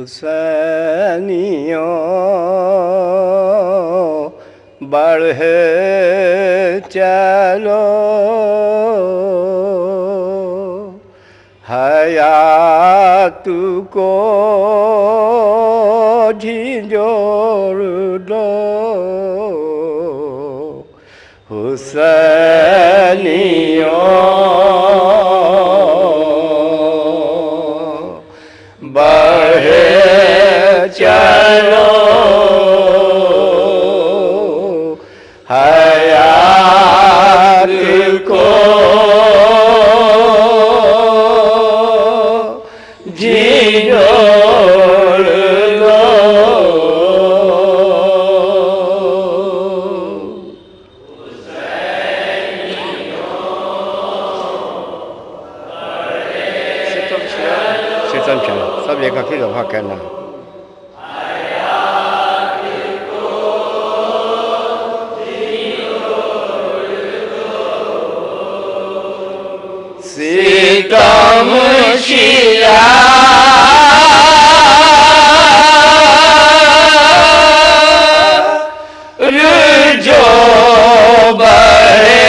हुसैनियों बढ़े चलो हयात को झिंझोर दो हुसैनियों बढ़े चलो हयात को झिंझोर दो सब एक ही दफा कहना सितम शिया जो बहे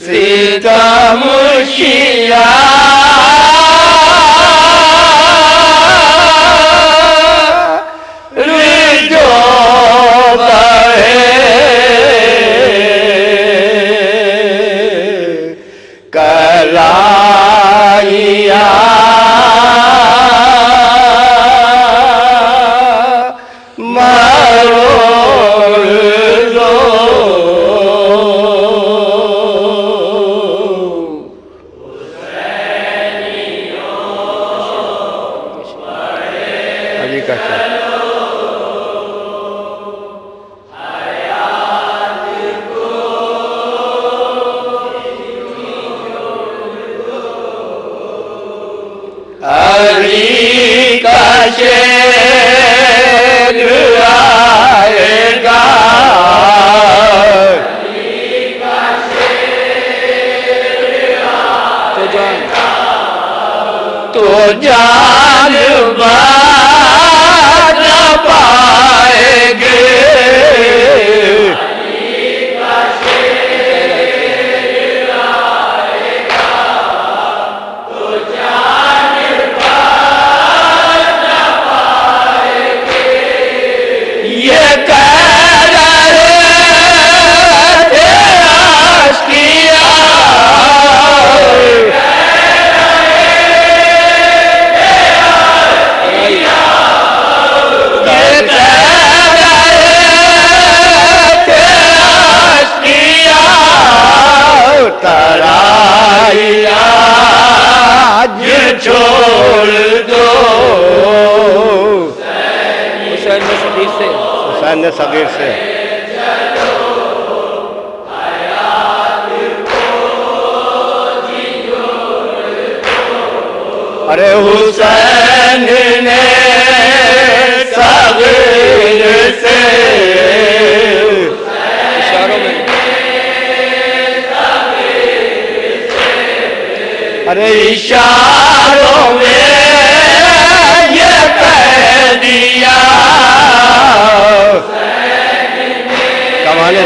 सितम शिया जो बहे कलाइया मरोड़ दो अली का शेर आएगा तो जान बाज पाएंगे तराइया छोड़ दो हुसैन सगीर से अरे हुसैन ने सगीर से इशारों में अरे इशारों में ये कह दिया कमाने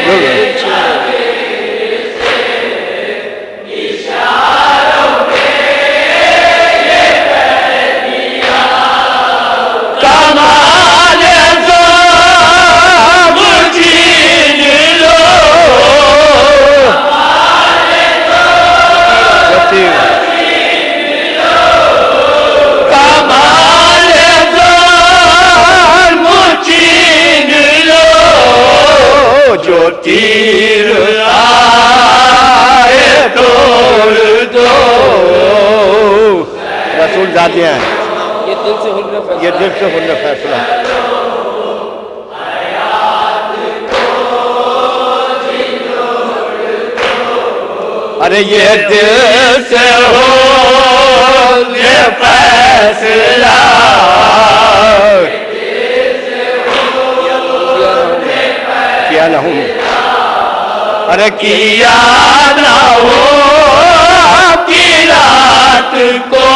जो जो तीर आए तोड़ दो रसूल जाते हैं ये दिल से हुन फैसला अरे ये दिल से हो फैसला किया ना हूँ, अरे किया ना हो की रात को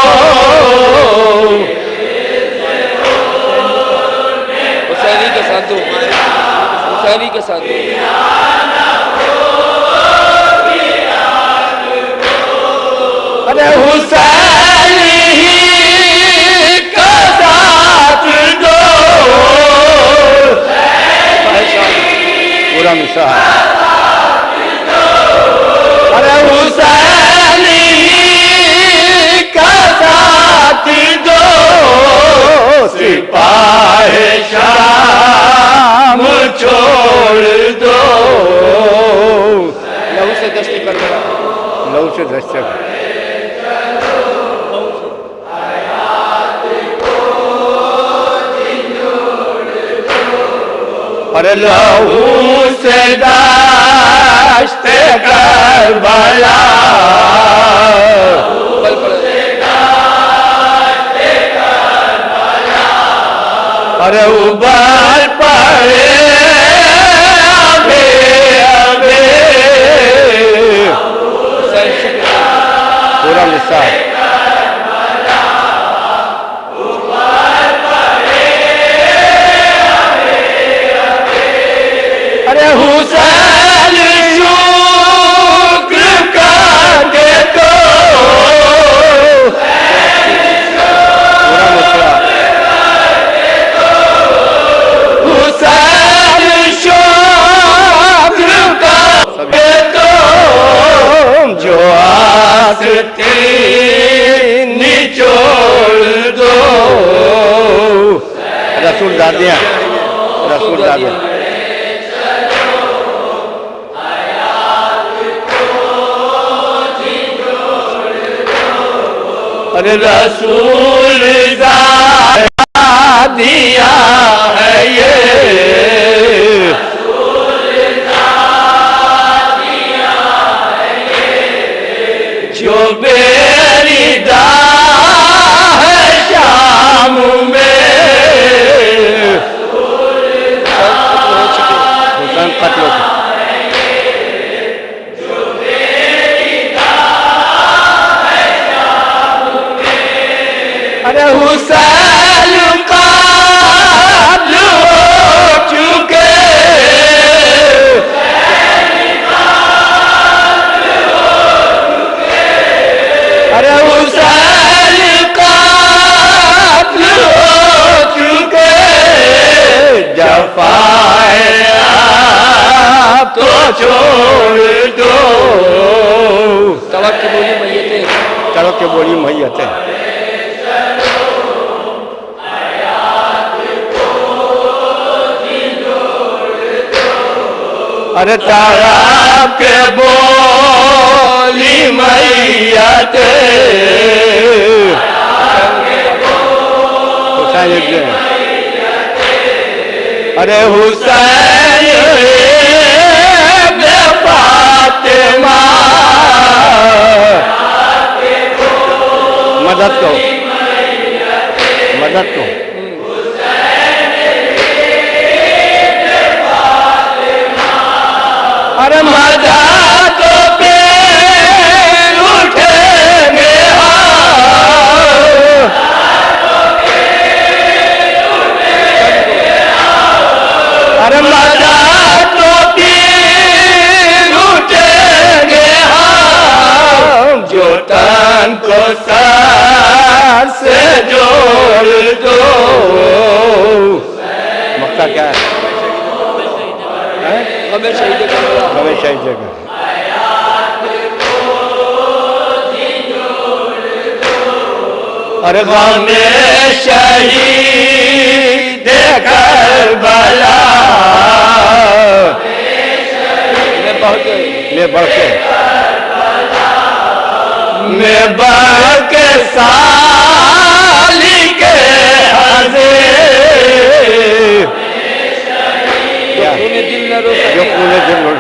हुसैनी के साथ दो, हुसैनी के साथ दो। अरे हुसैन ही का साथ दो, पूरा मिसा अरे हुसैन ही का साथ दो, सिपाही शाम छोड़ दो। लहू से दस्त कर दो, लहू से दस्त कर। अरे लहू से दस्त करबला, पल पड़े अरे उबल पड़े अबे अबे, हुसैन शुक्र, पूरा मिसा अरे हुसैन शुक्र करके तो, पूरा मिसा हुसैन शुक्र करके तो, जो आस्तीन निचोड़ दो। रसूल दादियाँ, रसूल दादियाँ। अरे रसूल दिया है ये, जो मेरी दाह है शाम में, हुसैन कत्ल हो चुके। अरे हुसैन काल हो चुके, अरे हुसैन काल हो चुके, जफाए आप तो छोड़ दो। तड़प के बोली मैयतें, तड़प के बोली मैयतें। अरे ताराब के बोली मैयत, हुसैन इब्ने, अरे हुसैन इब्ने फातिमा, मदद को, मदद को। अरे मजा तो पे उठेंगे अरे मजा तो पे उठेंगे हम, जो तन को सर से जोड़ दो। मक्का क्या है? हमें शहीद करबला, हमें शहीद जगह। अरे हमें शहीद करबला, ले बढ़ के मैं बढ़ के साली के हजे, क्या? जो पूरे दिन रो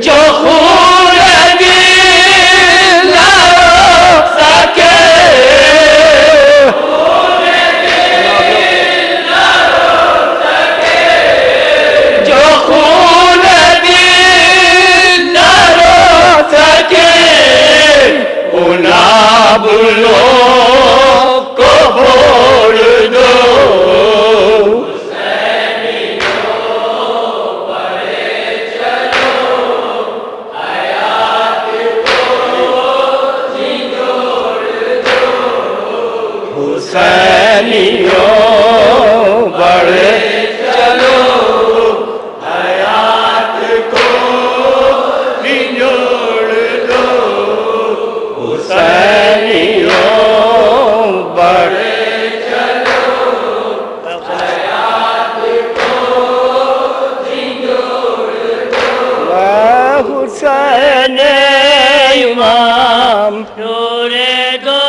जो हुसैन इमाम नूरे दो